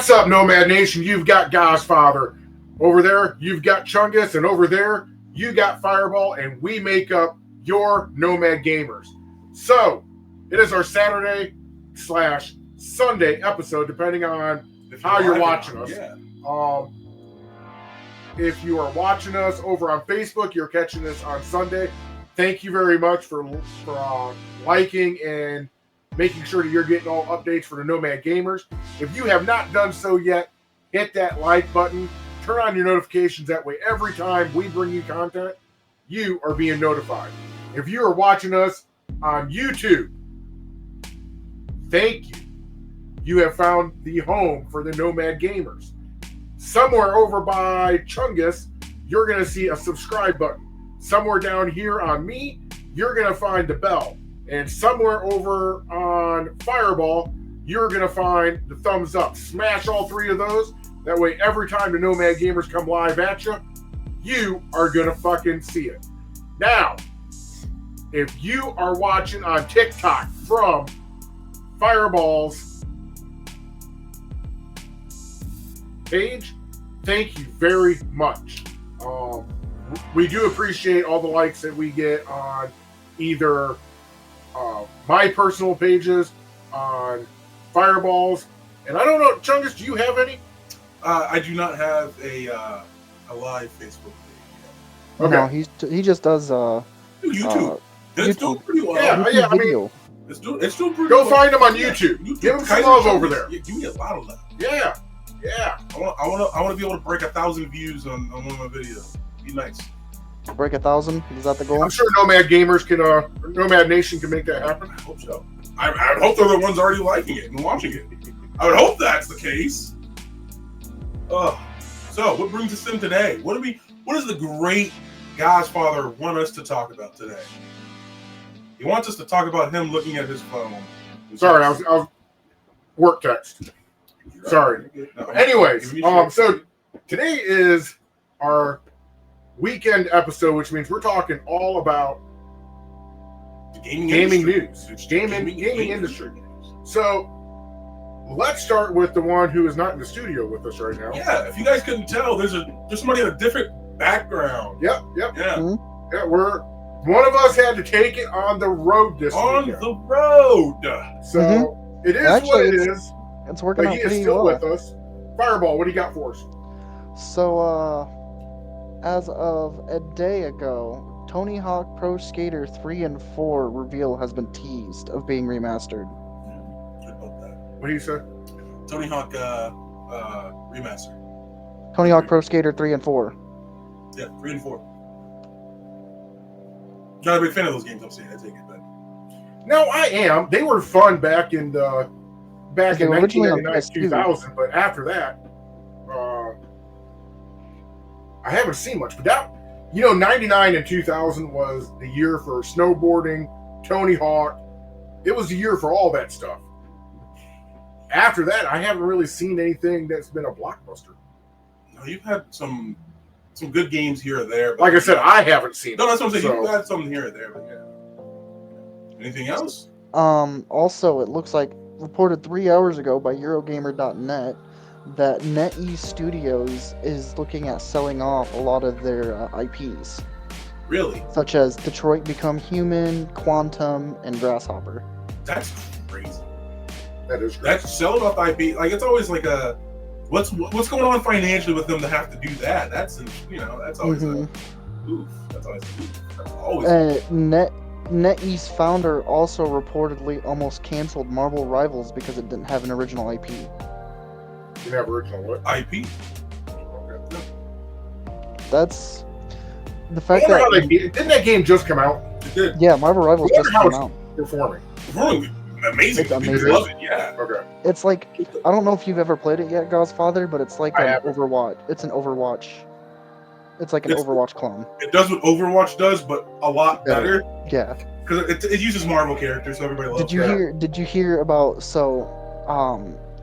What's up, Nomad Nation? You've got Godfather. Over there, you've got Chungus, and over there, you got Fireball, and we make up your Nomad Gamers. So, it is our Saturday/Sunday episode, depending on how you're watching us. Yeah. If you are watching us over on Facebook, you're catching this on Sunday. Thank you very much for liking and making sure that you're getting all updates for the Nomad Gamers. If you have not done so yet, hit that like button. Turn on your notifications. That way, every time we bring you content, you are being notified. If you are watching us on YouTube, thank you. You have found the home for the Nomad Gamers. Somewhere over by Chungus, you're going to see a subscribe button. Somewhere down here on me, you're going to find the bell. And somewhere over on Fireball, you're going to find the thumbs up. Smash all three of those. That way, every time the Nomad Gamers come live at you, you are going to fucking see it. Now, if you are watching on TikTok from Fireball's page, thank you very much. We do appreciate all the likes that we get on either my personal pages, on Fireball's, and I don't know, Chungus, do you have any? I do not have a live Facebook page yet. Okay. No, he just does YouTube. It's doing pretty well. Yeah, I mean, it's doing pretty well. Go find him on YouTube. Give him some love over there. Give me a lot of love. Yeah. I want to be able to break 1,000 views on one of my videos. Be nice. Break 1,000? Is that the goal? I'm sure Nomad Gamers can, Nomad Nation can make that happen. I hope so. I hope they're the ones already liking it and watching it. I would hope that's the case. So what brings us in today? What does the great Godfather want us to talk about today? He wants us to talk about him looking at his phone. Sorry, I was work text. Sorry. No, anyways, so today is our weekend episode, which means we're talking all about the gaming news, gaming industry. So let's start with the one who is not in the studio with us right now. Yeah, if you guys couldn't tell, there's somebody in a different background. Yep. Yeah. Mm-hmm. Yeah, one of us had to take it on the road this weekend. On the road. So it is actually, what it is. It's working out pretty still well. With us. Fireball, what do you got for us? So, as of a day ago, Tony Hawk Pro Skater 3 and 4 reveal has been teased of being remastered. What do you say? Tony Hawk remaster. Tony Hawk Pro Skater 3 and 4. Yeah, 3 and 4. Not a big fan of those games, I'm saying. I take it, but no, I am. They were fun back in 1999, 2000, but after that, I haven't seen much. But that, 99 and 2000 was the year for snowboarding, Tony Hawk. It was the year for all that stuff. After that, I haven't really seen anything that's been a blockbuster. No, you've had some good games here or there. Like I said, I haven't seen. No, that's what I'm saying. You've had some here or there, but yeah. Anything else? Also, it looks like reported 3 hours ago by Eurogamer.net that NetEase Studios is looking at selling off a lot of their IPs. Really? Such as Detroit Become Human, Quantum, and Grasshopper. That's crazy. That is crazy. That's selling off IP. Like, it's always like a what's going on financially with them to have to do that? That's that's always a oof. That's always a oof. That's always NetEase founder also reportedly almost canceled Marvel Rivals because it didn't have an original IP. Didn't have original what? IP. Okay. That's the fact that didn't that game just come out? It did. Yeah, Marvel Rivals just came out. Performing amazing. It's amazing. People love it. Yeah. Okay. It's like, I don't know if you've ever played it yet, Godfather, but it's like an Overwatch. It's an Overwatch. It's like an Overwatch clone. It does what Overwatch does, but a lot better. Yeah. Because it uses Marvel characters, so everybody loves it. Did you hear about,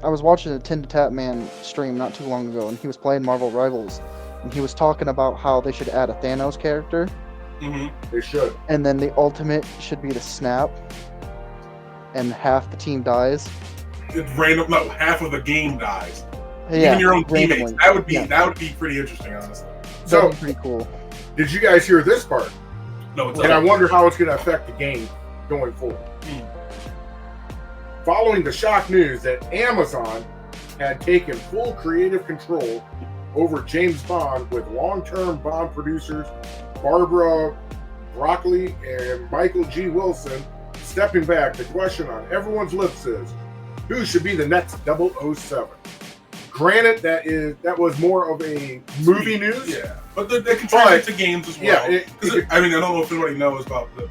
I was watching a Tin to Tap Man stream not too long ago, and he was playing Marvel Rivals, and he was talking about how they should add a Thanos character. Mm-hmm. They should. And then the ultimate should be the snap, and half the team dies. It's random. No, half of the game dies. Yeah, even your own randomly. teammates. That would be Yeah. that would be pretty interesting, honestly. So, That'd be pretty cool. did you guys hear this part? No, it's And I wonder how it's going to affect the game going forward. Following the shock news that Amazon had taken full creative control over James Bond, with long-term Bond producers Barbara Broccoli and Michael G. Wilson stepping back, the question on everyone's lips is, who should be the next 007? Granted, that was more of a movie news. Yeah, but they contribute to games as well. Yeah, I mean, I don't know if anybody knows about the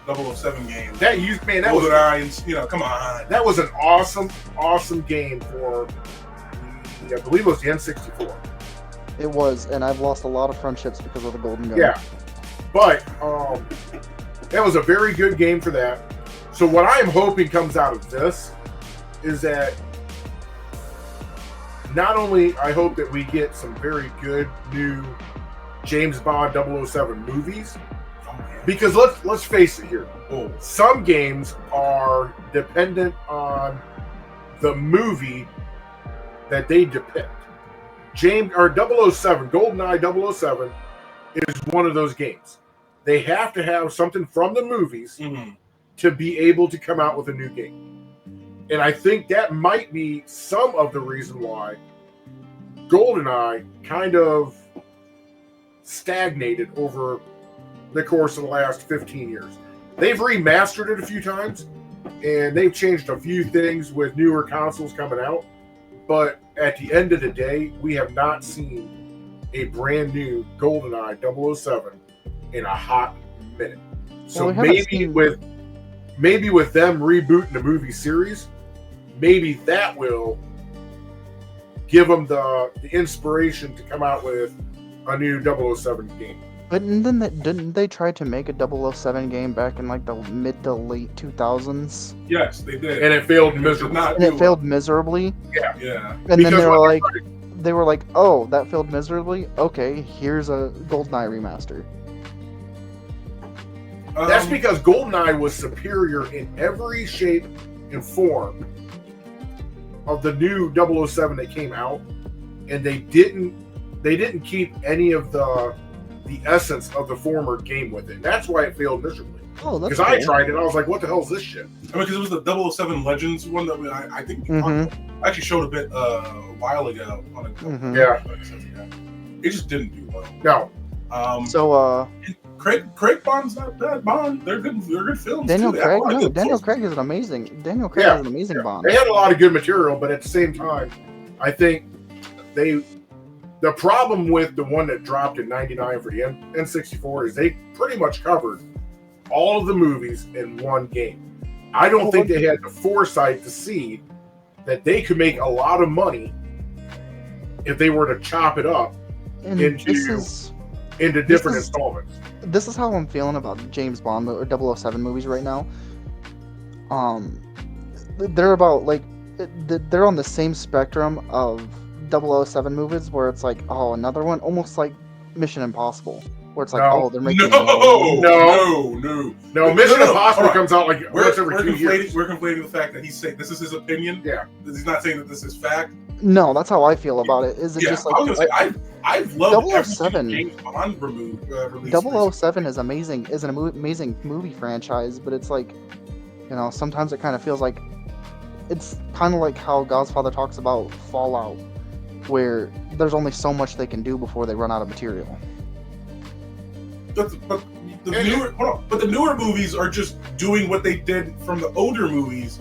007 game. That was GoldenEye, come on. That was an awesome game for, I believe it was the N64. It was, and I've lost a lot of friendships because of the Golden Gun. Yeah, but that was a very good game for that. So what I am hoping comes out of this is that not only I hope that we get some very good new James Bond 007 movies, because let's face it here, some games are dependent on the movie that they depict. James or 007, GoldenEye 007 is one of those games. They have to have something from the movies to be able to come out with a new game. And I think that might be some of the reason why GoldenEye kind of stagnated over the course of the last 15 years. They've remastered it a few times, and they've changed a few things with newer consoles coming out. But at the end of the day, we have not seen a brand new GoldenEye 007 in a hot minute. So Well, maybe with them rebooting the movie series, maybe that will give them the inspiration to come out with a new 007 game. But didn't they try to make a 007 game back in like the mid to late 2000s? Yes, they did. And it failed miserably. And it failed miserably. Yeah. And then Because they were like, oh, that failed miserably? Okay, here's a GoldenEye remaster. That's because GoldenEye was superior in every shape and form of the new 007 that came out, and they didn't keep any of the essence of the former game with it. That's why it failed miserably. Oh, that's Because cool. I tried it, I was like, "What the hell is this shit?" I mean, because it was the 007 Legends one that I think we actually showed a bit a while ago on a Yeah. It just didn't do well. No. So Craig Bond's not bad. Bond, they're good films. Daniel too. They have a Craig, lot of no, good Daniel films. Craig is Daniel Craig is an amazing Bond. They had a lot of good material, but at the same time, I think the problem with the one that dropped in '99 for the N64 is they pretty much covered all of the movies in one game. I don't think they had the foresight to see that they could make a lot of money if they were to chop it up And into different installments. This is how I'm feeling about James Bond or 007 movies right now. They're about like they're on the same spectrum of 007 movies where it's like, oh, another one, almost like Mission Impossible, where it's like, No. oh, they're making No, Mission Impossible comes out like once every we're 2 years. We're conflating the fact that he's saying this is his opinion. Yeah. He's not saying that this is fact. No, that's how I feel about it. Is it just like I was gonna say, I've loved 007. James Bond release. 007 is amazing, is an amazing movie franchise, but it's like, you know, sometimes it kind of feels like it's kind of like how Godfather talks about Fallout, where there's only so much they can do before they run out of material. But the newer movies are just doing what they did from the older movies,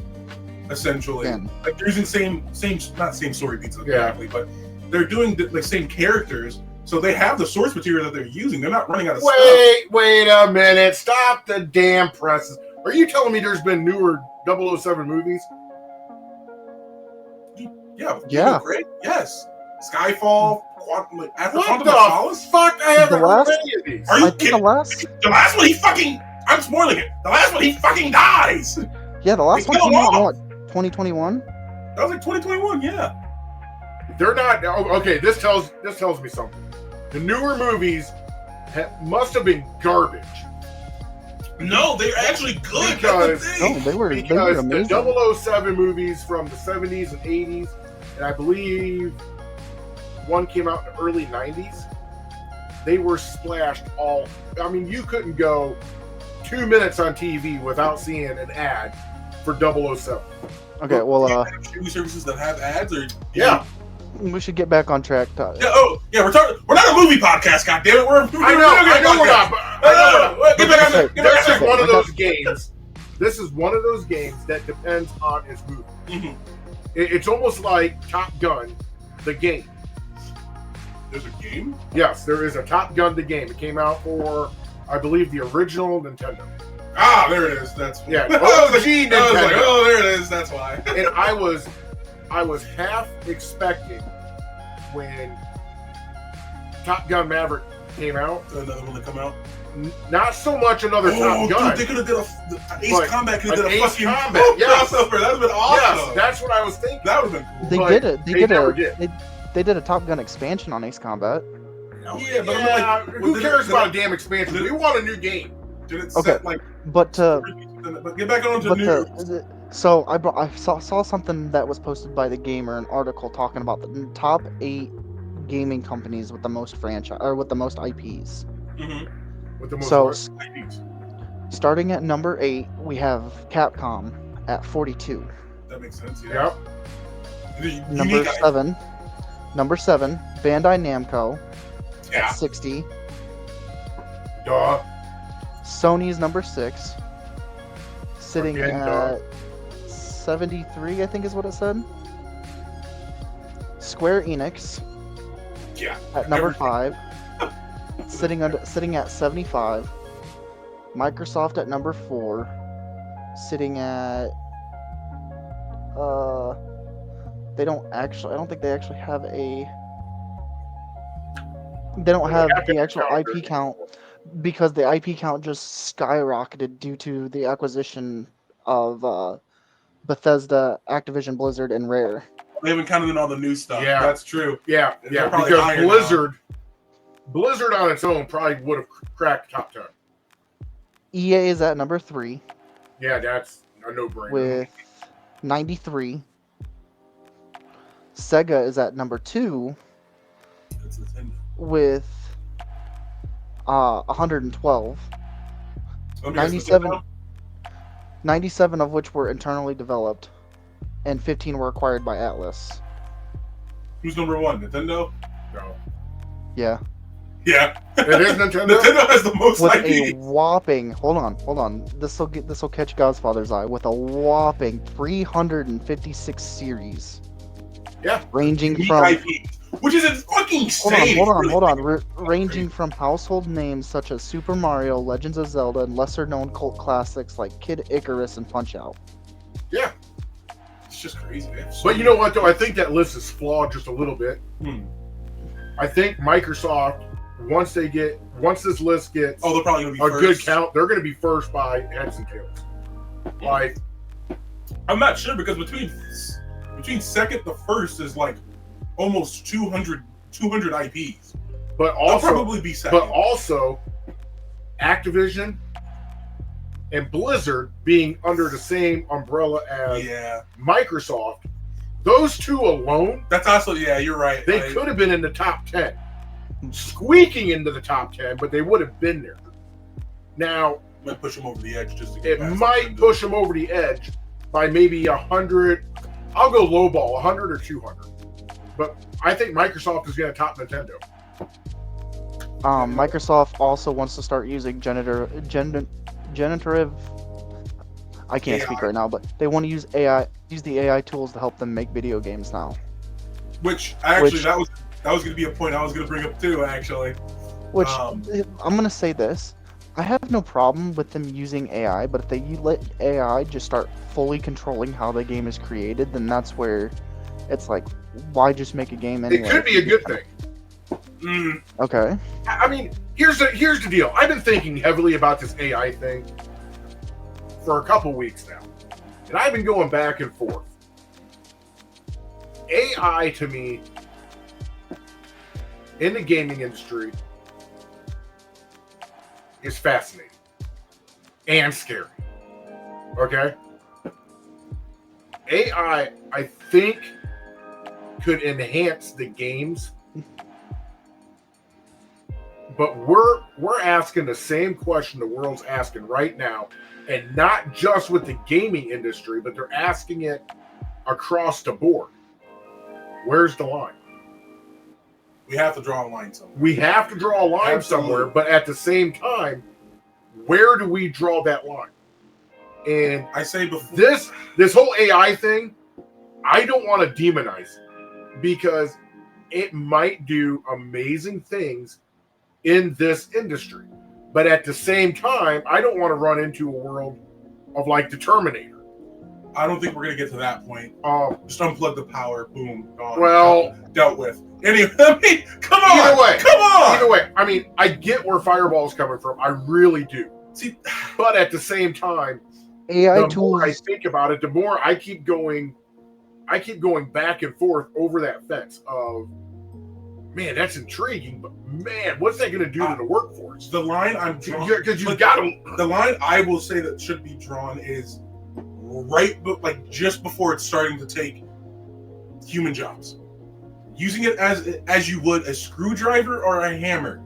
essentially. Yeah. Like they're using not same story beats exactly, but they're doing the same characters, so they have the source material that they're using. They're not running out of stuff. Wait a minute! Stop the damn presses. Are you telling me there's been newer 007 movies? Yeah. Great. Yes. Skyfall, Quantum of What Solace. the fuck? I haven't The heard last- any of these. Are you I think kidding? the last one he fucking. I'm spoiling it. The last one he fucking dies. the last They one kill came out him in off. what, 2021? That was like 2021. Yeah. They're not. Okay, this tells me something. The newer movies must have been garbage. No, they're actually good. Because- That's the thing. No, they were Because the amazing. 007 movies from the 70s and 80s, and I believe one came out in the early 90s, they were splashed all. I mean, you couldn't go 2 minutes on TV without seeing an ad for 007. Okay, well, streaming services that have ads, or Yeah. we should get back on track. yeah, we're talking. We're not a movie podcast, goddammit. We're I know we're not. But Get back on. Get back This on. is one of those games. This is one of those games that depends on its movie. Mhm. It's almost like Top Gun, the game. There's a game. Yes, there is a Top Gun, the game. It came out for, I believe, the original Nintendo. Ah, there it is. That's Yeah, I was like, OG I was like, Nintendo. oh, there it is. That's why. And I was half expecting when Top Gun Maverick came out. Another one to come out. Not so much another Top Gun. Dude, they could have did a Ace But Combat. Could have an did a Ace fucking Combat, yes. crossover. That would have been awesome. Yes, that's what I was thinking. That would have been cool. They But did it. they never did. They did a Top Gun expansion on Ace Combat. Yeah, but I'm like, who cares about a damn expansion? We want a new game. Did it Okay. set like? But But get back on to news. so I saw something that was posted by the Gamer, an article talking about the top 8 gaming companies with the most franchise or with the most IPs. Mm-hmm. With the most So IPs. starting at number 8, we have Capcom at 42. That makes sense. Yeah. Yep. Number 7, Bandai Namco Yeah. at 60. Duh. Sony's number 6, sitting Again, at duh. 73, I think is what it said. Square Enix Yeah. at number Everything. 5, sitting at 75. Microsoft at number 4, sitting at I don't think they actually have a. They don't have the actual IP count because the IP count just skyrocketed due to the acquisition of Bethesda, Activision Blizzard, and Rare. They haven't counted in all the new stuff. Yeah. That's true. Yeah, They're probably higher because Blizzard on its own probably would have cracked top 10. EA is at number 3 Yeah, that's a no-brainer. with 93. Sega is at number 2 It's Nintendo. with 112. So 97 97 of which were internally developed, and 15 were acquired by Atlas. Who's number 1? Nintendo? No. Yeah. Yeah. It is Nintendo? Nintendo has the most With IP. a whopping, hold on. This will catch Godfather's eye. With a whopping 356 series. Yeah. Ranging Unique from IP, which is fucking insane. hold on. Ranging from household names such as Super Mario, Legends of Zelda, and lesser-known cult classics like Kid Icarus and Punch-Out. Yeah. It's just crazy, man. But you know what, though? I think that list is flawed just a little bit. I think Microsoft, once this list gets they're probably gonna be a first. good count, they're going to be first by heads and tails. Like, I'm not sure because between second to first is like almost 200 IPs. but I'll also, probably be second. but also, Activision and Blizzard being under the same umbrella as Yeah, Microsoft, those two alone, that's also you're right. they could have been in the top 10, squeaking into the top 10, but they would have been there. Now, might push them over the edge just to get it past might Nintendo. push them over the edge by maybe 100. I'll go lowball, 100 or 200. But I think Microsoft is going to top Nintendo. Microsoft also wants to start using generative. I can't speak right now, but they want to use the AI tools to help them make video games now. Which that was going to be a point I was going to bring up too. Actually, Which I'm going to say this: I have no problem with them using AI, but if they let AI just start fully controlling how the game is created, then that's where it's like, why just make a game anyway? It could be a good thing. Okay. I mean, here's the deal. I've been thinking heavily about this AI thing for a couple weeks now, and I've been going back and forth. AI to me in the gaming industry is fascinating and scary. Okay? AI, I think, could enhance the games But we're asking the same question the world's asking right now, and not just with the gaming industry, but they're asking it across the board. Where's the line? We have to draw a line somewhere. We have to draw a line Absolutely. somewhere, but at the same time, where do we draw that line? And I say before this whole AI thing, I don't want to demonize it because it might do amazing things in this industry. But at the same time, I don't want to run into a world of like the Terminator. I don't think we're gonna get to that point. Just unplug the power, boom, gone. Well, dealt with. Anyway, I mean, come on. Either way, I mean, I get where Fireball is coming from. I really do. See, but at the same time, AI the tools. more I think about it, the more I keep going back and forth over that fence of, man, that's intriguing, but man, what's that going to do to the workforce? The line I'm drawing, because you've got to. The line I will say that should be drawn is right, but like just before it's starting to take human jobs, using it as you would a screwdriver or a hammer.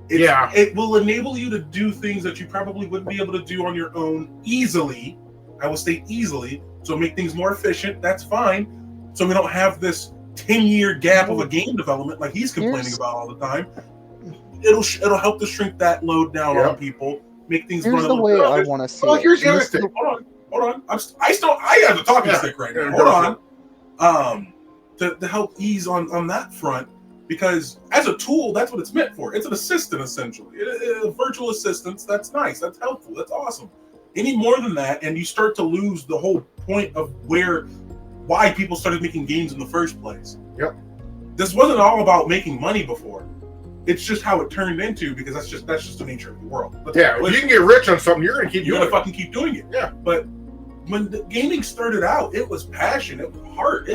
It will enable you to do things that you probably wouldn't be able to do on your own easily. I will say easily, so make things more efficient. That's fine. So we don't have this 10-year gap of a game development like he's complaining about all the time. It'll help to shrink that load down on people, make things run a little Here's the way better. I want to see Well, it. here's the other thing. Hold on. I have the talking stick right now. Hold on. To help ease on that front, because as a tool, that's what it's meant for. It's an assistant, essentially. A virtual assistant. That's nice. That's helpful. That's awesome. Any more than that, and you start to lose the whole point of why people started making games in the first place. Yep. This wasn't all about making money before. It's just how it turned into, because that's just the nature of the world. If you can get rich on something, you're gonna fucking keep doing it. Yeah. But when the gaming started out, it was passion. It was heart.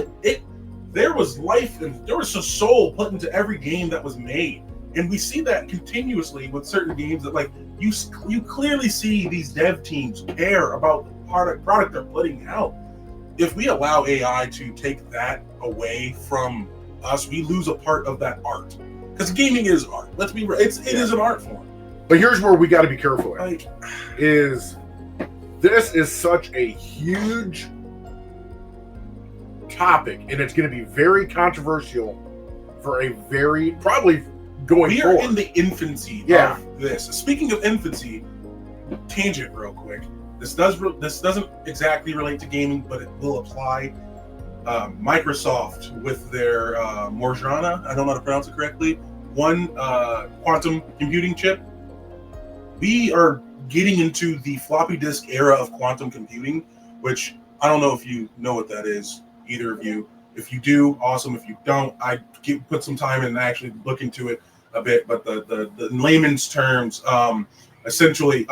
There was life and there was a soul put into every game that was made. And we see that continuously with certain games that, like, you clearly see these dev teams care about the product they're putting out. If we allow AI to take that away from us, we lose a part of that art. Because gaming is art. Let's be real. It is an art form. But here's where we got to be careful. Like, this is such a huge topic, and it's going to be very controversial for a very probably going we forward. are in the infancy of this. Speaking of infancy, tangent real quick. This doesn't exactly relate to gaming, but it will apply. Microsoft with their Morjana, I don't know how to pronounce it correctly, one quantum computing chip. We are getting into the floppy disk era of quantum computing, which I don't know if you know what that is, either of you. If you do, awesome. If you don't, I put some time in and actually look into it a bit. But the in layman's terms, essentially,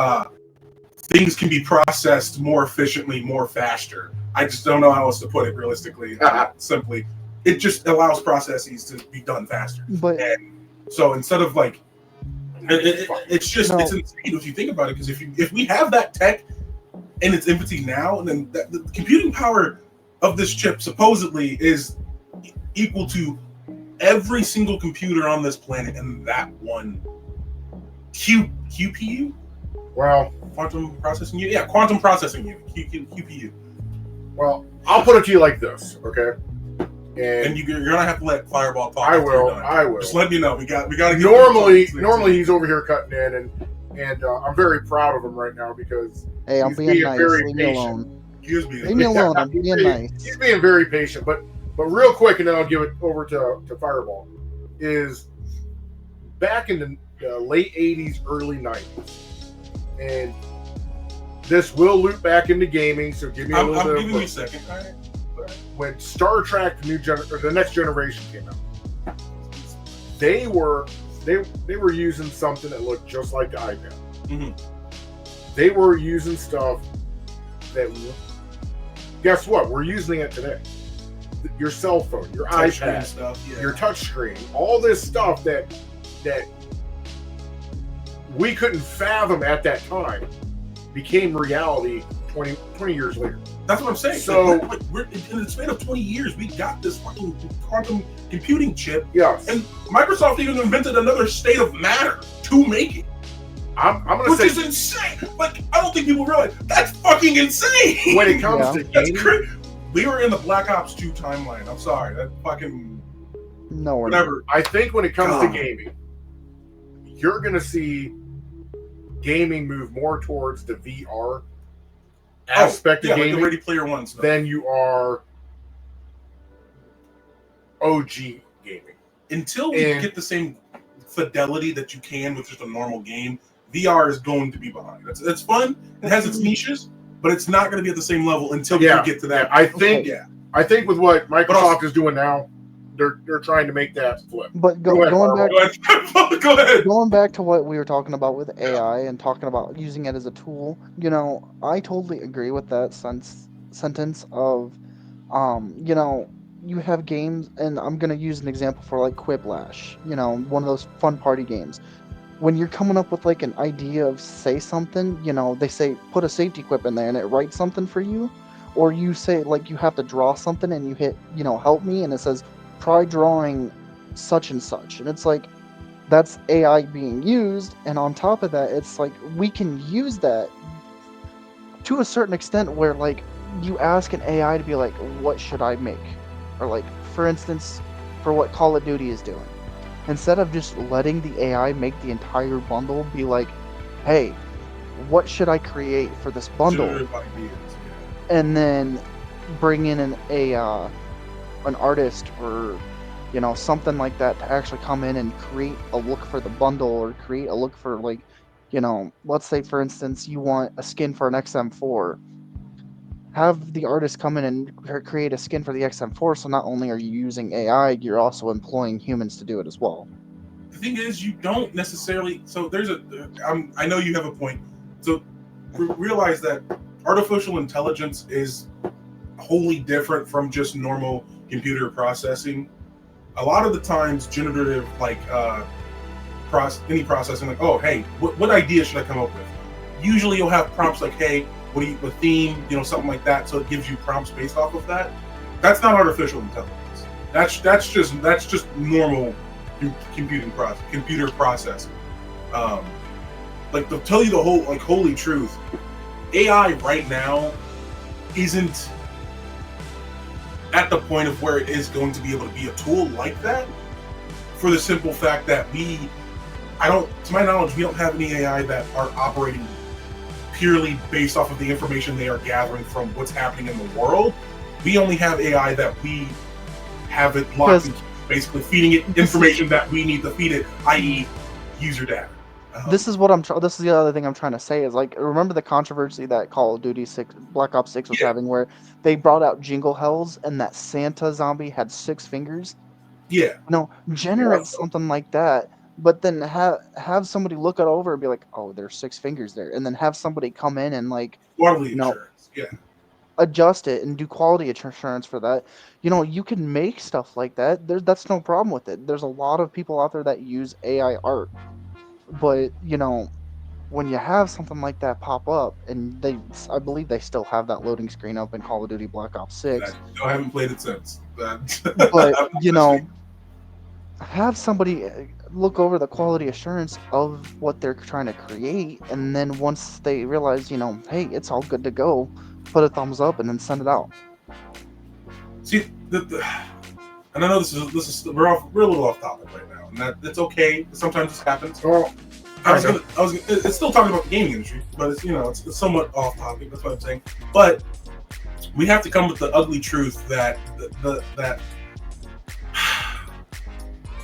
things can be processed more efficiently, more faster. I just don't know how else to put it realistically. Simply, it just allows processes to be done faster. And so instead of like, it's insane if you think about it. Because if we have that tech in its infancy now, then the computing power of this chip supposedly is equal to every single computer on this planet and that one QPU. Well, quantum processing unit. Yeah, quantum processing unit. QPU. Well, I'll put it to you like this, okay? And you're gonna have to let Fireball talk. I will. Just let me know. We got to. Normally he's over here cutting in, and I'm very proud of him right now because I'm being nice. Leave me alone. Excuse me. Leave me alone. I'm being nice. He's being very patient, but real quick, and then I'll give it over to Fireball. Is back in the late '80s, early '90s, and this will loop back into gaming. So give me a little bit. I'm giving you a second. All right. When Star Trek the Next Generation came out, they were using something that looked just like the iPad. Mm-hmm. They were using stuff that, guess what? We're using it today. Your cell phone, your iPad, stuff, your touchscreen, all this stuff that we couldn't fathom at that time became reality 20 years later. That's what I'm saying. So we're in the span of 20 years, we got this fucking quantum computing chip. Yes. And Microsoft even invented another state of matter to make it. I'm gonna Which say is insane. Like, I don't think people realize that's fucking insane. when it comes to That's gaming, crazy. We were in the Black Ops 2 timeline. I'm sorry. That fucking No, we're whatever. I think when it comes God. to gaming, you're gonna see gaming move more towards the VR aspect of like gaming the Ready Player One stuff. than you are OG gaming. Until we get the same fidelity that you can with just a normal game, VR is going to be behind. It's fun. It has its niches, but it's not going to be at the same level until we get to that. I think with what Microsoft is doing now, they're trying to make that flip. But Go ahead. Go ahead. Going back to what we were talking about with AI and talking about using it as a tool, I totally agree with that sentence of, you have games, and I'm gonna use an example for like Quiplash, one of those fun party games. When you're coming up with like an idea of say something, they say put a safety quip in there and it writes something for you, or you say like you have to draw something and you hit help me and it says try drawing such and such, and it's like that's AI being used. And on top of that, it's like we can use that to a certain extent where like you ask an AI to be like, what should I make? Or like, for instance, for what Call of Duty is doing, instead of just letting the AI make the entire bundle, be like, hey, what should I create for this bundle? And then bring in an artist or something like that to actually come in and create a look for the bundle, or create a look for like, let's say for instance you want a skin for an XM4. Have the artist come in and create a skin for the XM4, so not only are you using AI, you're also employing humans to do it as well. The thing is, you don't necessarily. So I know you have a point. So realize that artificial intelligence is wholly different from just normal computer processing. A lot of the times, generative any processing, like, oh, hey, what idea should I come up with? Usually, you'll have prompts like, hey, what do you, a theme, something like that. So it gives you prompts based off of that. That's not artificial intelligence. That's just normal computer processing. Like, to tell you the whole holy truth, AI right now isn't at the point of where it is going to be able to be a tool like that, for the simple fact that to my knowledge, we don't have any AI that are operating purely based off of the information they are gathering from what's happening in the world. We only have AI that we have it locked in, basically feeding it information that we need to feed it, i.e. user data. This is the other thing I'm trying to say is, like, remember the controversy that Call of Duty Black Ops 6 was having, where they brought out Jingle Hells and that Santa zombie had 6 fingers? Yeah. Generate something like that, but then have somebody look it over and be like, oh, there's 6 fingers there, and then have somebody come in and adjust it and do quality assurance for that. You can make stuff like that. That's no problem with it. There's a lot of people out there that use AI art. But, when you have something like that pop up, and I believe they still have that loading screen up in Call of Duty Black Ops 6. I haven't played it since. But, have somebody look over the quality assurance of what they're trying to create, and then once they realize, hey, it's all good to go, put a thumbs up and then send it out. See, and I know this is we're a little off topic right now, and that's okay. Sometimes this happens. Well, it's still talking about the gaming industry, but it's somewhat off topic. That's what I'm saying. But we have to come with the ugly truth that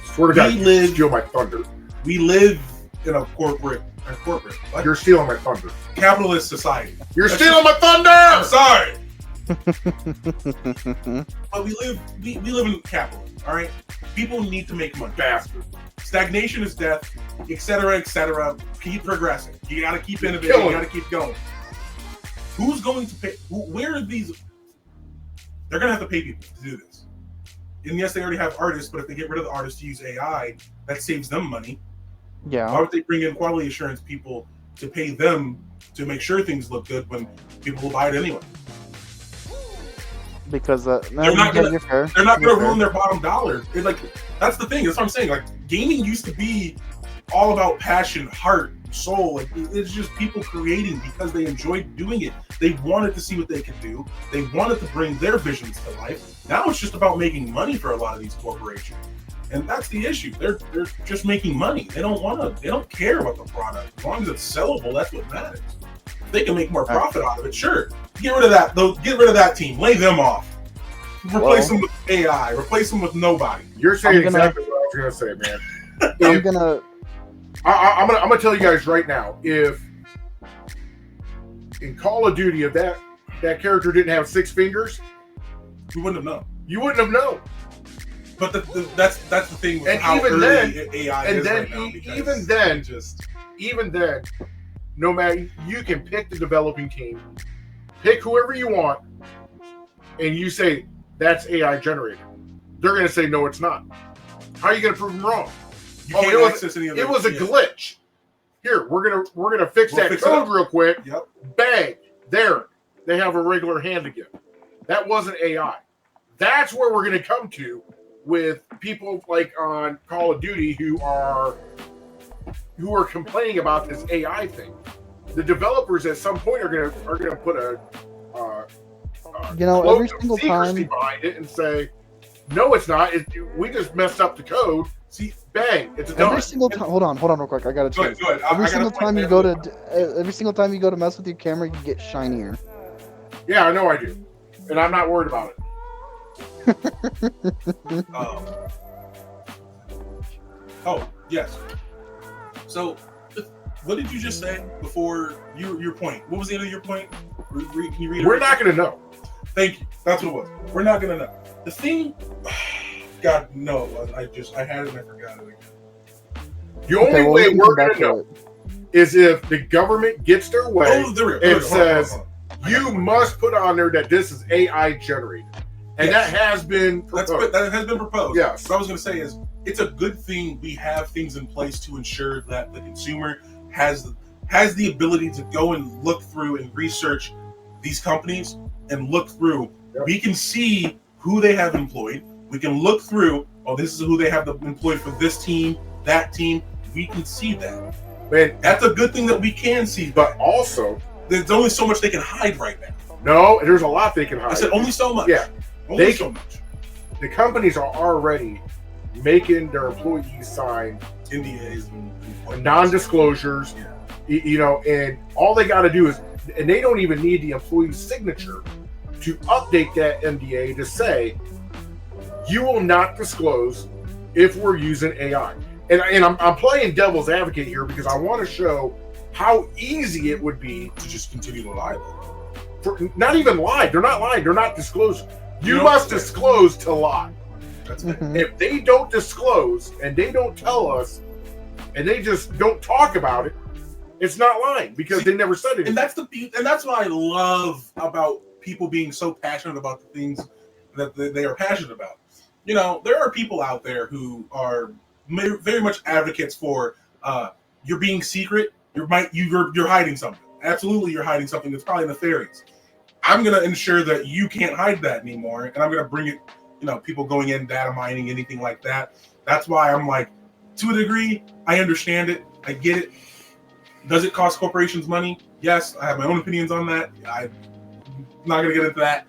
swear to God, steal my thunder. We live in a corporate. What? You're stealing my thunder. Capitalist society. You're stealing my thunder. I'm sorry. But we live in capitalism, all right? People need to make money. Bastard. Stagnation is death, etc., etc. Keep progressing. You got to keep innovating. You got to keep going. Who's going to pay? Where are these? They're going to have to pay people to do this. And yes, they already have artists, but if they get rid of the artists to use AI, that saves them money. Yeah. Why would they bring in quality assurance people to pay them to make sure things look good when people will buy it anyway? because no, They're not gonna- you're fair. They're not You're going to fair. ruin their bottom dollar. It's like, that's the thing. That's what I'm saying. Like, gaming used to be all about passion, heart, soul. Like, it's just people creating because they enjoyed doing it. They wanted to see what they could do. They wanted to bring their visions to life. Now it's just about making money for a lot of these corporations. And that's the issue. They're just making money. They don't care about the product. As long as it's sellable, that's what matters. If they can make more profit out of it, sure. Get rid of that, though. Get rid of that team. Lay them off. Replace them with AI. Replace them with nobody. You're saying exactly what I was gonna say, man. I'm gonna tell you guys right now. If in Call of Duty, if that character didn't have 6 fingers, We wouldn't have known. you wouldn't have known. But that's the thing with And how even early then- AI and is then right now. because even then- just Even then, no matter, you can pick the developing team, pick whoever you want, and you say that's AI generated. They're gonna say no, it's not. How are you gonna prove them wrong? you Oh, can't it was- access any of It was a yeah. glitch. Here, we're gonna fix We'll that fix it code up. real quick. Yep. Bang! There, they have a regular hand again. That wasn't AI. That's where we're gonna come to with people like on Call of Duty who are complaining about this AI thing. The developers at some point are gonna put a cloak every of single secrecy time. behind it and say, no, it's not. We just messed up the code. See, Bang! It's done. Every single time. Hold on, real quick. I got to go change. ahead. Every I got a single point time you there. go to, every single time you go to mess with your camera, you get shinier. Yeah, I know I do, and I'm not worried about it. Oh, yes. So, what did you just say before your point? What was the end of your point? Can you read it? We're not gonna know. Thank you. That's what it was. We're not gonna know. The thing, God, no. I had it and I forgot it again. The only we way can we're come gonna back to know it. is if the government gets their way. Oh, there It says hold on. you must put on there that this is AI generated, and Yes. that has been proposed. That has been proposed. Yes. So what I was going to say is, it's a good thing we have things in place to ensure that the consumer has the ability to go and look through and research these companies and look through. Yep. We can see who they have employed. We can look through. Oh, this is who they have employed for this team, that team. We can see that. Man, That's a good thing that we can see. But but also, there's only so much they can hide right now. no, there's a lot they can hide. I said only so much. Yeah. Only They so can- much. The companies are already making their employees sign NDAs and non-disclosures. Yeah. You know, and all they got to do is, and they don't even need the employee's signature to update that NDA to say you will not disclose if we're using AI. And I'm playing devil's advocate here because I want to show how easy it would be To just continue to lie. for not even lie. They're not lying. They're not disclosing. You No. must disclose to lie. That's it. Mhm. If they don't disclose and they don't tell us and they just don't talk about it, it's not lying because they never said it. And that's what I love about people being so passionate about the things that they are passionate about. You know, there are people out there who are very much advocates for you're being secret. You're hiding something. Absolutely, you're hiding something that's probably nefarious. I'm gonna ensure that you can't hide that anymore, and I'm gonna bring it. You know, people going in, data mining, anything like that. That's why I'm like, to a degree, I understand it. I get it. Does it cost corporations money? Yes, I have my own opinions on that. I'm not going to get into that.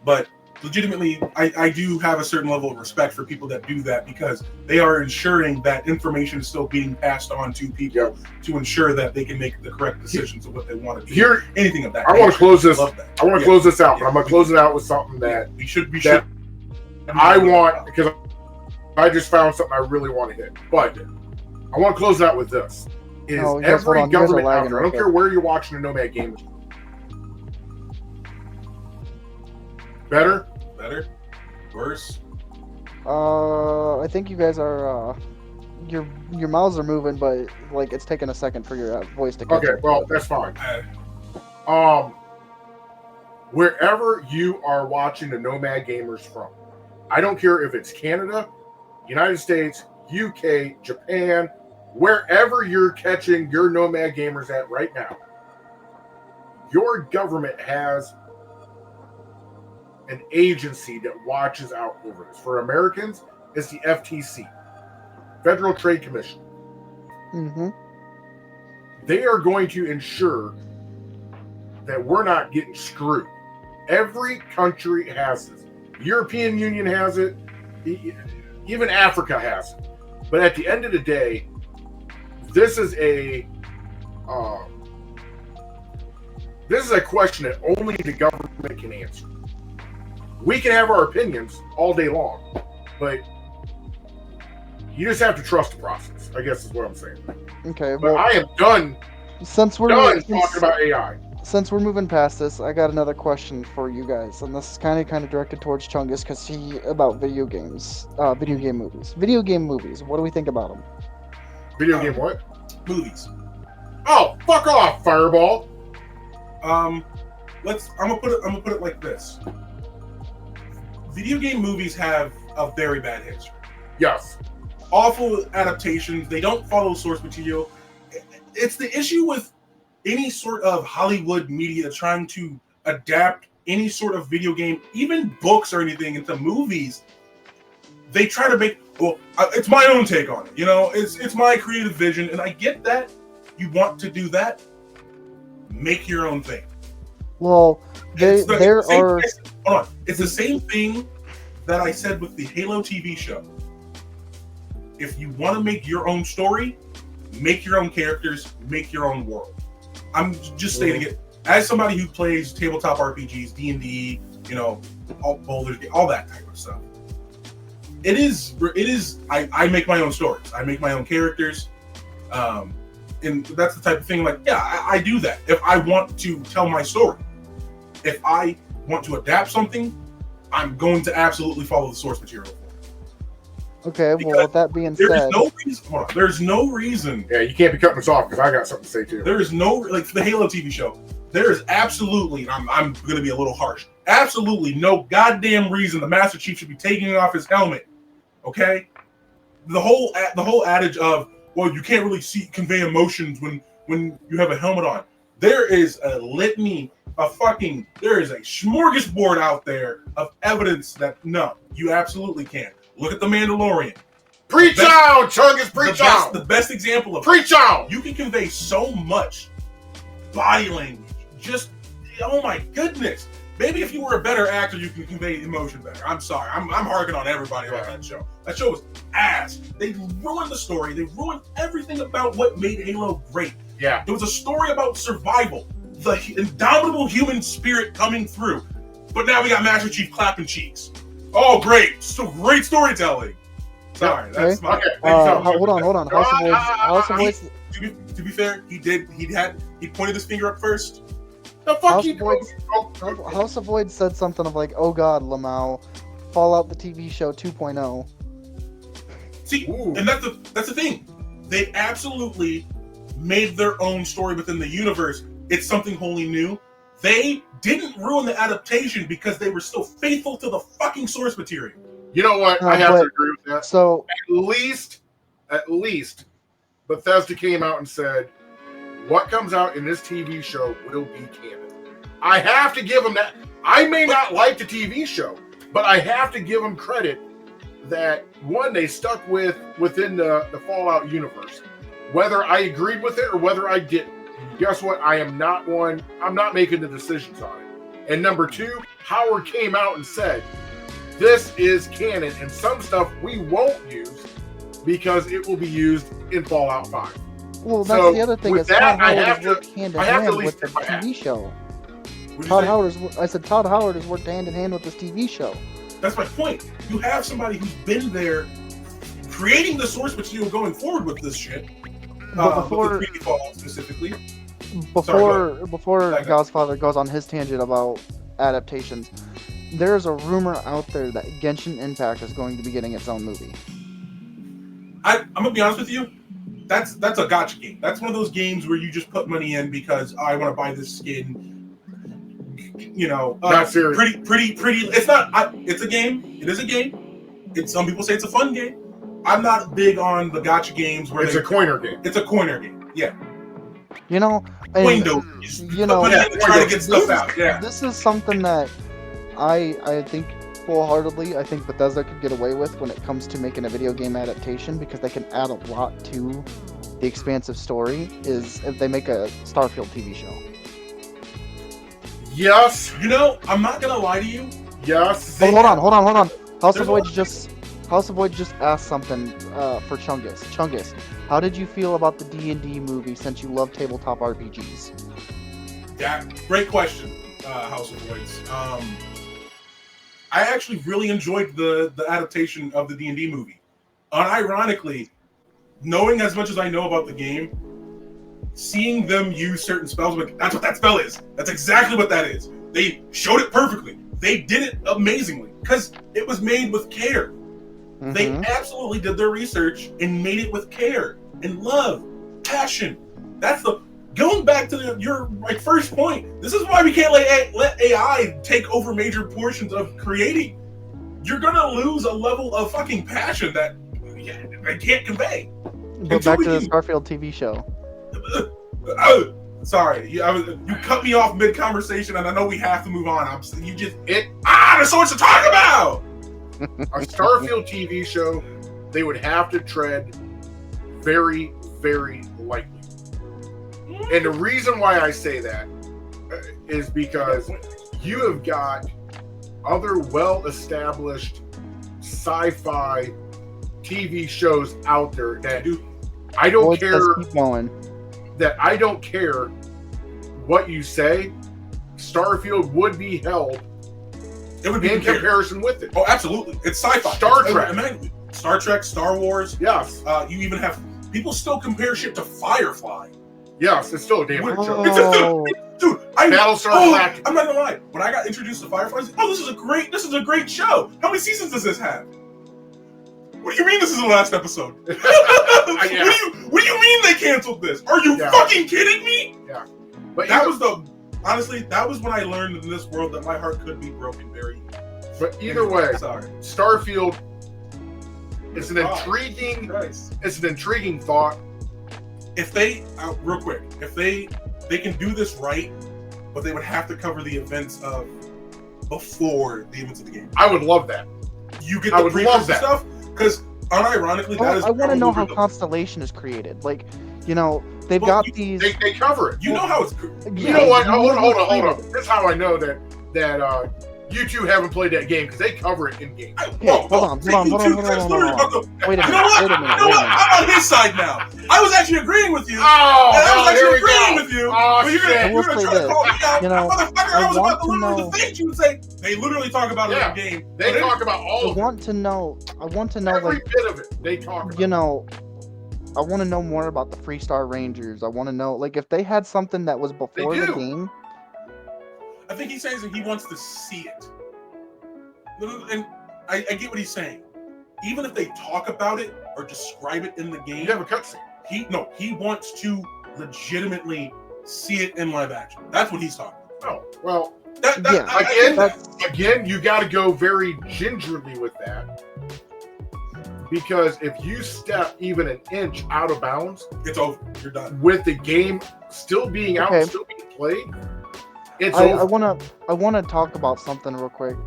But legitimately, I do have a certain level of respect for people that do that because they are ensuring that information is still being passed on to people to ensure that they can make the correct decisions of what they want to do. Here, Anything of that. I want to nature. close this. Love that. I want to Yeah. close this out, but Yeah. I'm going to close it out with something that We should. that I want, because I just found something I really want to hit. But I want to close it out with this. Is Oh, yes, hold every on. You guys are government out lagging there, I real don't care where you're watching a Nomad game. Better? Better? Worse? I think you guys are. Your mouths are moving, but like it's taking a second for your voice to catch Okay, up. well, that's fine. Wherever you are watching the Nomad Gamers from, I don't care if it's Canada, United States, UK, Japan, wherever you're catching your Nomad Gamers at right now, your government has an agency that watches out over this. For Americans, it's the FTC, Federal Trade Commission. Mm-hmm. They are going to ensure that we're not getting screwed. Every country has this. The European Union has it. Even Africa has it. But at the end of the day, this is a question that only the government can answer. We can have our opinions all day long, but you just have to trust the process, I guess is what I'm saying. Okay, but I am done talking about AI. Since we're moving past this, I got another question for you guys, and this is kind of directed towards Chungus because about video games, video game movies. Video game movies. What do we think about them? Video game what? Movies. Oh, fuck off, Fireball. I'm gonna put it like this. Video game movies have a very bad history. Yes. Awful adaptations. They don't follow source material. It's the issue with any sort of Hollywood media trying to adapt any sort of video game, even books or anything, into movies. They try to make, it's my own take on it. You know, it's my creative vision, and I get that. You want to do that, make your own thing. Well, Hold on. It's the same thing that I said with the Halo TV show. If you want to make your own story, make your own characters, make your own world. I'm just stating it as somebody who plays tabletop RPGs, D&D, you know, all that type of stuff. It is. I make my own stories. I make my own characters, and that's the type of thing. Like, yeah, I do that if I want to tell my story. If I want to adapt something, I'm going to absolutely follow the source material. Okay, because well, with that being said, there's no reason. Yeah, you can't be cutting us off because I got something to say too. There is no, like, for the Halo TV show, there is absolutely, and I'm going to be a little harsh, absolutely no goddamn reason the Master Chief should be taking off his helmet. Okay, the whole adage of, well, you can't really convey emotions when you have a helmet on. There is a litany. There is a smorgasbord out there of evidence that no, you absolutely can't. Look at The Mandalorian. Preach on, Chungus, preach on. The best example of preach on. You can convey so much body language. Just, oh my goodness. Maybe if you were a better actor, you can convey emotion better. I'm sorry. I'm harking on everybody about that show. That show was ass. They ruined the story. They ruined everything about what made Halo great. Yeah. It was a story about survival. The indomitable human spirit coming through. But now we got Master Chief clapping cheeks. Oh, great. So great storytelling. Sorry. Okay. That's my... Okay. Hold on. House of Voice. To be fair, he pointed his finger up first. The fuck House of Void said something of like, oh god, Lamau, Fallout the TV show 2.0. See, and that's the thing. They absolutely made their own story within the universe. It's something wholly new. They didn't ruin the adaptation because they were still faithful to the fucking source material. You know what? I have to agree with that. So at least Bethesda came out and said, what comes out in this TV show will be canon. I have to give them that. I may not like the TV show, but I have to give them credit that, one, they stuck within the Fallout universe. Whether I agreed with it or whether I didn't. Guess what? I'm not making the decisions on it. And number two, Howard came out and said, this is canon, and some stuff we won't use because it will be used in Fallout 5. Well, that's the other thing. Is Todd Howard has worked hand in hand with the TV show. Todd Howard has worked hand in hand with this TV show. That's my point. You have somebody who's been there creating the source material going forward with this shit. But before, with the 3D Fallout specifically. Before Godfather goes on his tangent about adaptations, there's a rumor out there that Genshin Impact is going to be getting its own movie. I'm gonna be honest with you. That's a gacha game. That's one of those games where you just put money in because I want to buy this skin. You know, not serious. Pretty. It's not. It's a game. It is a game. Some people say it's a fun game. I'm not big on the gacha games where it's a coiner game. It's a coiner game. Yeah. You know, window. You know, try to get stuff out. Yeah. This is something that I think wholeheartedly, I think Bethesda could get away with when it comes to making a video game adaptation because they can add a lot to the expansive story. Is if they make a Starfield TV show. Yes. You know, I'm not gonna lie to you. Yes. Oh, hold on. House There's of Void just asked something for Chungus. Chungus, how did you feel about the D&D movie since you love tabletop RPGs? Yeah, great question, House of Voids. I actually really enjoyed the adaptation of the D&D movie. Unironically, knowing as much as I know about the game, seeing them use certain spells, like, that's what that spell is. That's exactly what that is. They showed it perfectly. They did it amazingly because it was made with care. Mm-hmm. They absolutely did their research and made it with care and love, passion. That's the going back to your first point. This is why we can't let AI take over major portions of creating. You're gonna lose a level of fucking passion that I can't convey. Go back to the Starfield TV show. Sorry, you cut me off mid-conversation, and I know we have to move on. There's so much to talk about! A Starfield TV show, they would have to tread very, very lightly. And the reason why I say that is because you have got other well-established sci-fi TV shows out there that I don't care. Keep going. That I don't care what you say, Starfield would be held in comparison with it. Oh, absolutely. It's sci-fi. Star Trek, Star Wars. Yes. You even have people still compare shit to Firefly. Yes, it's still a damn good show. Dude, Battlestar Galactica. I'm not gonna lie. When I got introduced to Firefly, I was like, this is a great show. How many seasons does this have? What do you mean this is the last episode? What do you mean they canceled this? Are you fucking kidding me? Yeah. But that was when I learned in this world that my heart could be broken very easily. But either way, sorry. Starfield is an intriguing thought. If they real quick, if they can do this right, but they would have to cover the events of before the events of the game. I would love that. You get the prequels and stuff. Because unironically, that is. I want to know how Constellation is created. Like, they've got these. They cover it. You know how it's. You know what? Hold on. This is how I know that you two haven't played that game because they cover it in game. Hold on. Wait a minute. I'm on his side now. I was actually agreeing with you. With you. Oh, but you're gonna try to call me out. Motherfucker, I was about to literally think you would say they literally talk about it in game. They talk about all of it. I want to know every bit of it. They talk about I want to know more about the Freestar Rangers. I want to know, if they had something that was before the game. I think he's saying that he wants to see it. And I get what he's saying. Even if they talk about it or describe it in the game, you have a cutscene. He wants to legitimately see it in live action. That's what he's talking about. Oh, well, again, you got to go very gingerly with that. Because if you step even an inch out of bounds, it's over. You're done. With the game still being out, still being played, it's I over. I wanna talk about something real quick.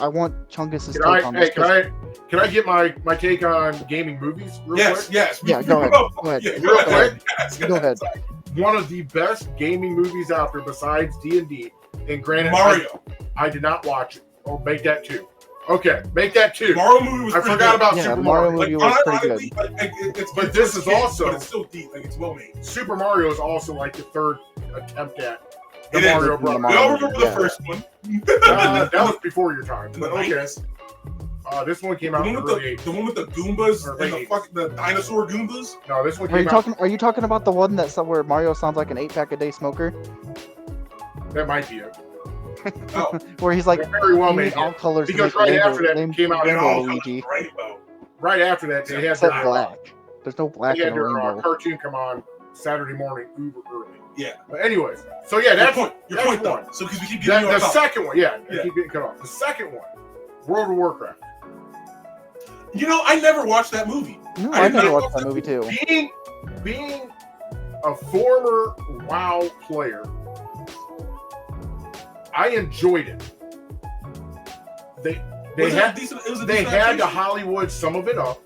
I want Chungus's take on this. Can I get my take on gaming movies real quick? Yes. Yeah, go ahead. Real quick. Go ahead. One of the best gaming movies out there besides D&D, and granted, Mario. I did not watch it. I'll make that 2. Okay, make that 2. Mario movie was pretty forgot good. about Super Mario. Movie was pretty good. But this is also, but it's still deep. It's well made. Super Mario is also the third attempt at the Mario Bros. We all remember the first one. That was before your time. But okay. This one came out in the early 80s. The one with the Goombas and the dinosaur Goombas? No, this one came out. Are you talking about the one where Mario sounds like an 8-pack a day smoker? That might be it. Where he's like, very well made all colors. Because right after that came out Luigi. Right after that, they had their black. There's no black in the rainbow. Cartoon come on Saturday morning uber early. Yeah. But anyways, so that's your point though. So because we keep getting the second one, keep getting cut off. The second one, World of Warcraft. I never watched that movie. No, I never watched that movie too. Being a former WoW player, I enjoyed it. they Was it had decent? It was a they decent had to adaptation? Hollywood some of it up.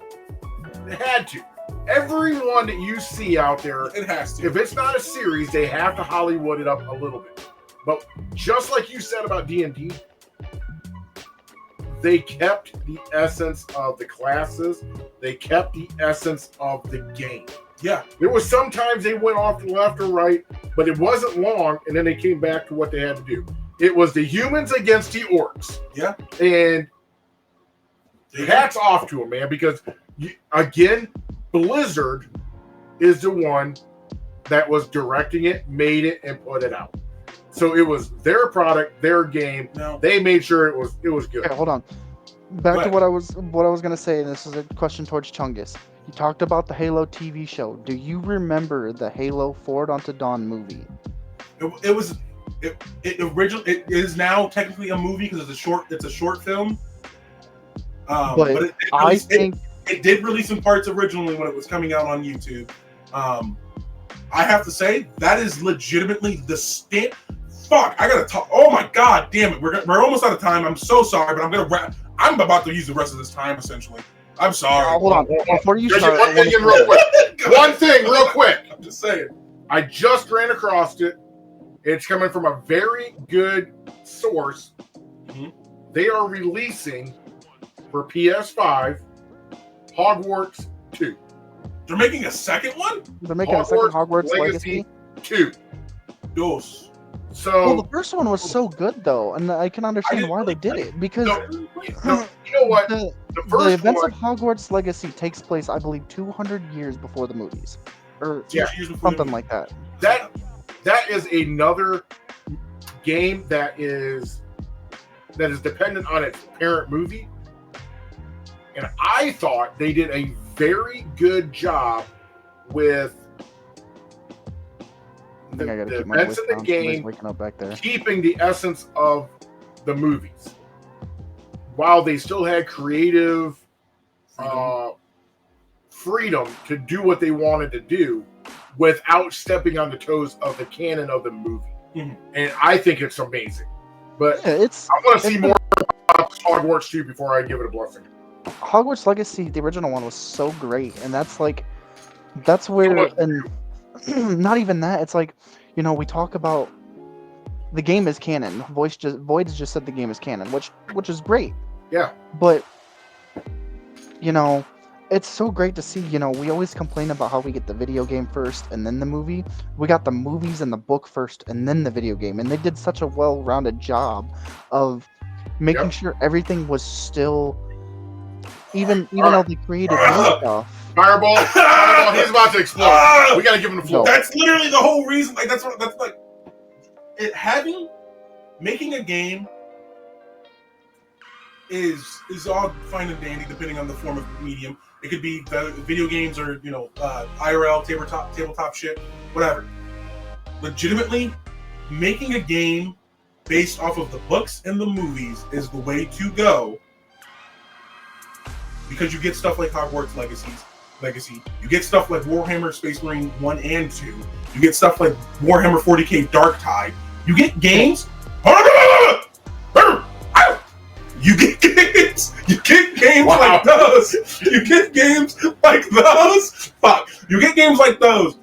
They had to. Everyone that you see out there, It has to. if it's not a series, they have to Hollywood it up a little bit. But just like you said about D&D, they kept the essence of the classes. They kept the essence of the game. Yeah. There was sometimes they went off to left or right, but it wasn't long, and then they came back to what they had to do. It was the humans against the orcs. Yeah. And hats off to them, man, because, again, Blizzard is the one that was directing it, made it, and put it out. So it was their product, their game. No. They made sure it was good. Okay, hold on. Back to what I was gonna say, and this is a question towards Chungus. You talked about the Halo TV show. Do you remember the Halo Forward Unto Dawn movie? It is now technically a movie because it's a short film. But it did release some parts originally when it was coming out on YouTube. I have to say that is legitimately the Fuck! I gotta talk. Oh my god, damn it! We're almost out of time. I'm so sorry, but I'm gonna wrap. I'm about to use the rest of this time essentially. I'm sorry. Hold on. Before you start, one thing real quick. One thing real quick. I'm just saying. I just ran across it. It's coming from a very good source. Mm-hmm. They are releasing for PS5 Hogwarts 2. They're making a second one? They're making a second Hogwarts Legacy 2. Dos. So well, the first one was so good though, and I can understand why they did it because you know what? The first events one, of Hogwarts Legacy takes place, I believe, 200 years before the movies, or yeah, something like that. That is another game that is dependent on its parent movie, and I thought they did a very good job with the events in the game, waking up back there, keeping the essence of the movies, while they still had creative freedom to do what they wanted to do without stepping on the toes of the canon of the movie. Mm-hmm. And I think it's amazing. But yeah, I want to see more about Hogwarts 2 before I give it a blessing. Hogwarts Legacy, the original one, was so great, and that's where, and not even that. It's like, we talk about the game is canon. Void's just said the game is canon, which is great. Yeah. But it's so great to see. We always complain about how we get the video game first and then the movie. We got the movies and the book first and then the video game, and they did such a well-rounded job of making sure everything was still. Even though they created new stuff. Fireball, he's about to explode. We gotta give him the floor. That's literally the whole reason. Like that's like making a game is all fine and dandy depending on the form of medium. It could be video games or IRL tabletop shit, whatever. Legitimately, making a game based off of the books and the movies is the way to go. Because you get stuff like Hogwarts Legacy. You get stuff like Warhammer Space Marine 1 and 2. You get stuff like Warhammer 40k Dark Tide. You get games. You get games like those. You get games like those. Fuck. You get games like those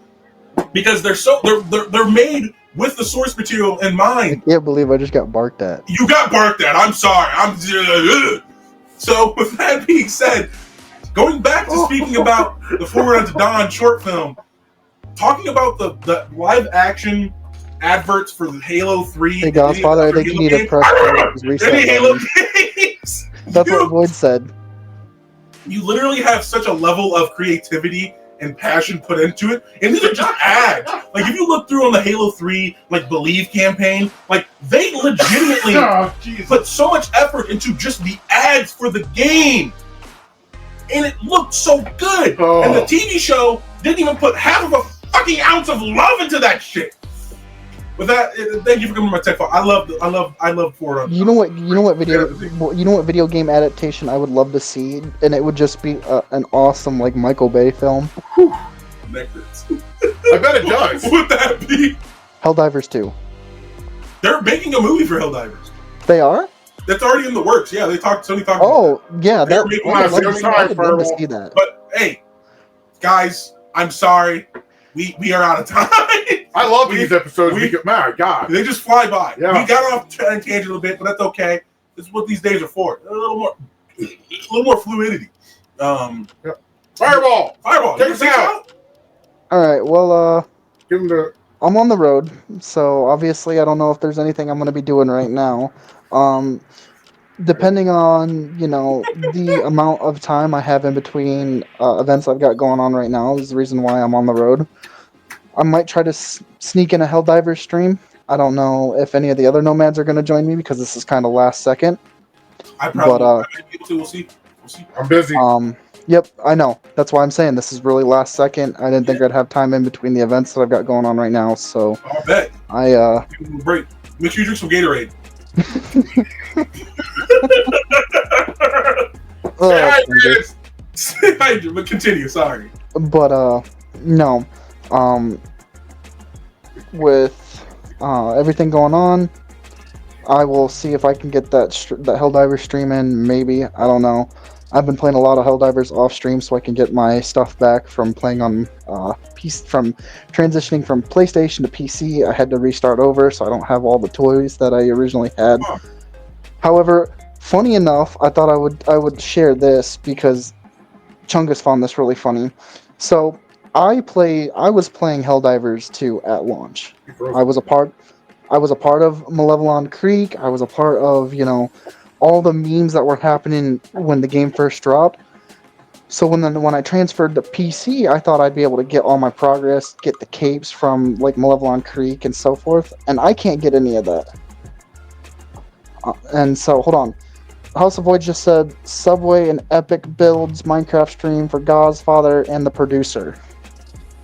because they're made with the source material in mind. I can't believe I just got barked at. You got barked at. I'm sorry. So, with that being said, going back to speaking about the Forward Unto Dawn short film, talking about the live action adverts for Halo 3. Hey, Godfather, I think you need to press reset. Any Halo games. That's what Void said. You literally have such a level of creativity and passion put into it, and these are just ads. Like if you look through on the Halo 3 Believe campaign, they legitimately put so much effort into just the ads for the game, and it looked so good. And the TV show didn't even put half of a fucking ounce of love into that shit. With that, thank you for coming to my tech talk. I love Forward. You know what video game adaptation I would love to see, and it would just be an awesome Michael Bay film. Nectars. I bet it does. What would that be? Helldivers 2. They're making a movie for Helldivers. They are? That's already in the works. Yeah, Sony talked. Oh, yeah, They're that making I it would seems love to see that. But hey, guys, I'm sorry. We are out of time. I love these episodes. My God, they just fly by. Yeah. We got off tangent a little bit, but that's okay. This is what these days are for. A little more fluidity. Fireball, take us out. All right. Well, give him the. I'm on the road, so obviously I don't know if there's anything I'm going to be doing right now. Depending on the amount of time I have in between events I've got going on right now is the reason why I'm on the road. I might try to sneak in a Helldivers stream. I don't know if any of the other Nomads are going to join me because this is kind of last second. I might be able to. We'll see. I'm busy. Yep, I know. That's why I'm saying this is really last second. I didn't think I'd have time in between the events that I've got going on right now. So I'll bet. Break. Make sure you drink some Gatorade. But continue. Sorry. But no. With everything going on, I will see if I can get that Helldiver stream in. Maybe, I don't know. I've been playing a lot of Helldivers off stream, so I can get my stuff back from playing on PC, from transitioning from PlayStation to PC. I had to restart over, so I don't have all the toys that I originally had. However, funny enough, I thought I would share this because Chungus found this really funny. So I was playing Helldivers 2 at launch. I was a part of Malevelon Creek. I was a part of, all the memes that were happening when the game first dropped. So when I transferred to PC, I thought I'd be able to get all my progress, get the capes from like Malevelon Creek and so forth, and I can't get any of that. And so, hold on. House of Void just said, Subway and Epic builds Minecraft stream for Godfather and the producer.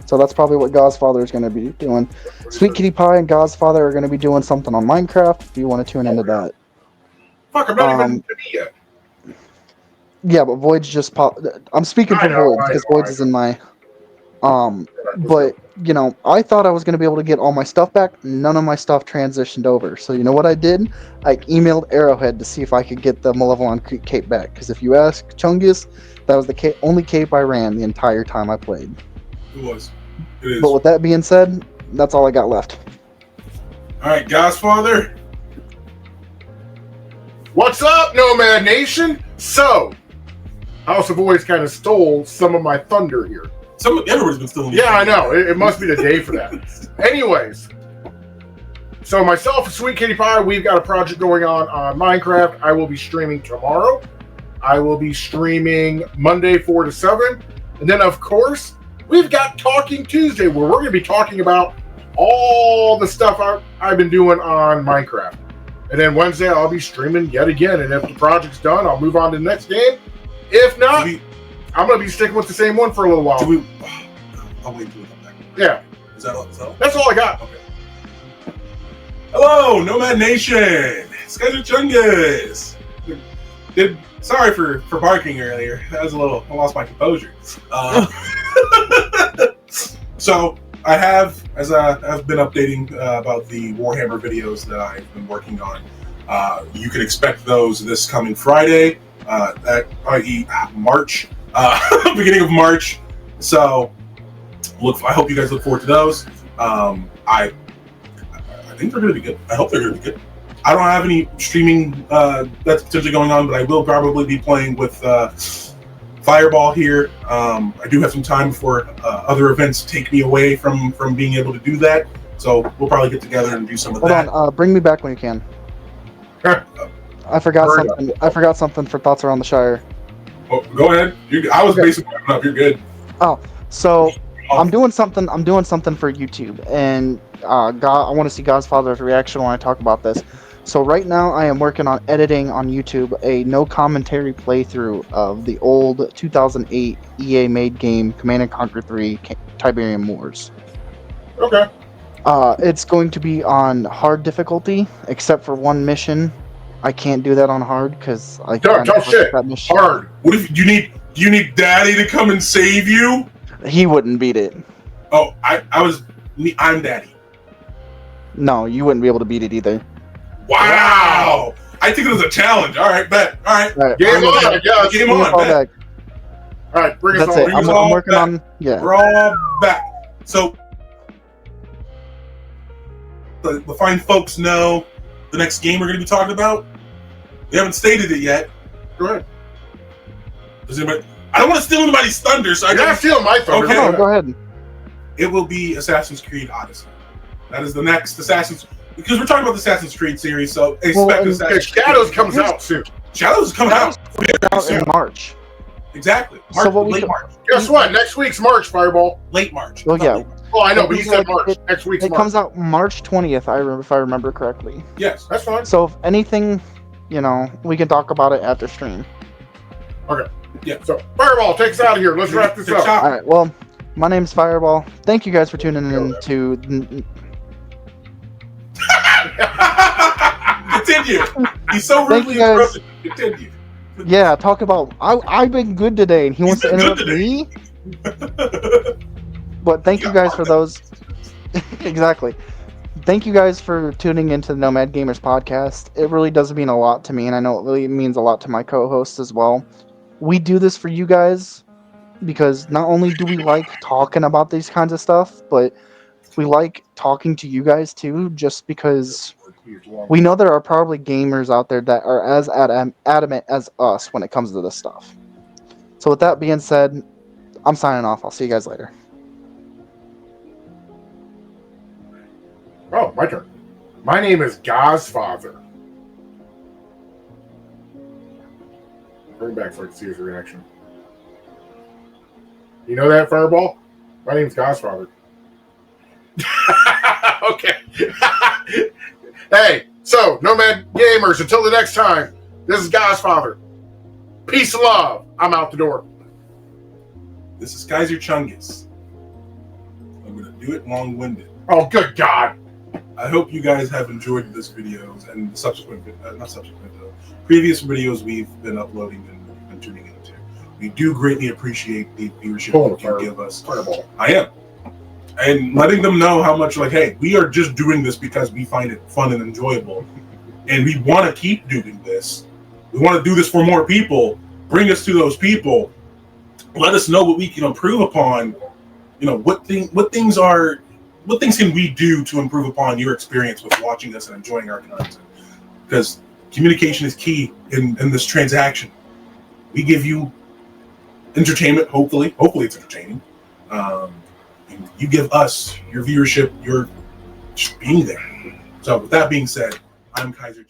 So that's probably what Godfather is going to be doing. Sweet Kitty Pie and Godfather are going to be doing something on Minecraft if you want to tune into that. Fuck, I'm not even yet. Yeah, but Void's just popped. I'm speaking for Void because Void's is in my... But, I thought I was going to be able to get all my stuff back. None of my stuff transitioned over. So you know what I did? I emailed Arrowhead to see if I could get the Malevelon Creek cape back. Because if you ask Chungus, that was the only cape I ran the entire time I played. It was. It is. But with that being said, that's all I got left. All right, Godfather. What's up, Nomad Nation? So, House of Voids kind of stole some of my thunder here. Everybody's been stealing. Yeah, I know. It must be the day for that. Anyways, so myself and Sweet Kitty Pie, we've got a project going on Minecraft. I will be streaming tomorrow. I will be streaming Monday 4 to 7. And then, of course, we've got Talking Tuesday, where we're going to be talking about all the stuff I've been doing on Minecraft. And then Wednesday, I'll be streaming yet again. And if the project's done, I'll move on to the next game. If not, I'm going to be sticking with the same one for a little while. I'll wait till we come back. Yeah. Is that all? That's all I got. Okay. Hello, Nomad Nation. This guy's Chungus. Sorry for barking earlier. That was I lost my composure. So I have, as I've been updating about the Warhammer videos that I've been working on. You can expect those this coming Friday, i.e. March, beginning of March. So I hope you guys look forward to those. I think they're going to be good. I hope they're going to be good. I don't have any streaming that's potentially going on, but I will probably be playing with Fireball here. I do have some time before other events take me away from being able to do that. So we'll probably get together and do some of that. Hold on, bring me back when you can. I forgot something. I forgot something for Thoughts Around the Shire. Oh, go ahead. I was basically wrapping up. You're good. Oh, so I'm doing something. I'm doing something for YouTube, and I want to see Godfather's reaction when I talk about this. So right now, I am working on editing on YouTube a no commentary playthrough of the old 2008 EA made game Command & Conquer 3 Tiberium Wars. Okay. It's going to be on hard difficulty, except for one mission. I can't do that on hard because I can't. Don't shit. That mission. Hard. What if you need Daddy to come and save you? He wouldn't beat it. Oh, I'm Daddy. No, you wouldn't be able to beat it either. Wow! I think it was a challenge. All right, bet. All right. All right, Game on, I guess. Game bring us on, all bet. back. All right, bring us That's all. it. bring us I'm all working back. on. Yeah. We're all back. So, the fine folks know the next game we're going to be talking about. We haven't stated it yet. Go ahead. Does anybody? I don't want to steal anybody's thunder, so I You're not just, stealing my thunder. Okay. Come on, go ahead. it will be Assassin's Creed Odyssey. That is the next Assassin's, because we're talking about the Assassin's Creed series, so expect Well, Assassin's Okay, Creed. Shadows comes out soon. Shadows is coming out. Out Soon. in March. Exactly. So March, what we late could- March. Guess what? Next week's March, Fireball. Late March. Well, yeah. Oh, I know, but you said Like, March. Next week's It March. comes out March 20th. If I remember correctly. Yes. That's fine. So if anything, we can talk about it after stream. So, Fireball, take us out of here. Let's wrap this Take up. shot. All right. Well, my name's Fireball. Thank you guys for tuning in to. Continue. He's so Thank rudely you, guys. interrupted. Continue. Yeah, talk about. I've been good today, and he wants to been interrupt good today. me. But thank you guys for those. Exactly. Thank you guys for tuning into the Nomad Gamers podcast. It really does mean a lot to me, and I know it really means a lot to my co-hosts as well. We do this for you guys because not only do we like talking about these kinds of stuff, but we like talking to you guys too, just because we know there are probably gamers out there that are as adamant as us when it comes to this stuff. So with that being said, I'm signing off. I'll see you guys later. Oh, my turn. My name is Godfather. Bring back so I can see his reaction. You know that, Fireball? My name's Godfather. Okay. Hey, so, Nomad Gamers, until the next time, this is Godfather. Peace and love. I'm out the door. This is Kaiser Chungus. I'm going to do it long-winded. Oh, good God. I hope you guys have enjoyed this videos and the subsequent, previous videos we've been uploading and been tuning into. We do greatly appreciate the viewership that you give us. Fireball. I am. And letting them know how much, like, hey, we are just doing this because we find it fun and enjoyable. And we want to keep doing this. We want to do this for more people. Bring us to those people. Let us know what we can improve upon. What things can we do to improve upon your experience with watching us and enjoying our content? Because communication is key in this transaction. We give you entertainment, hopefully it's entertaining. And you give us your viewership, your being there. So with that being said, I'm Kaiser.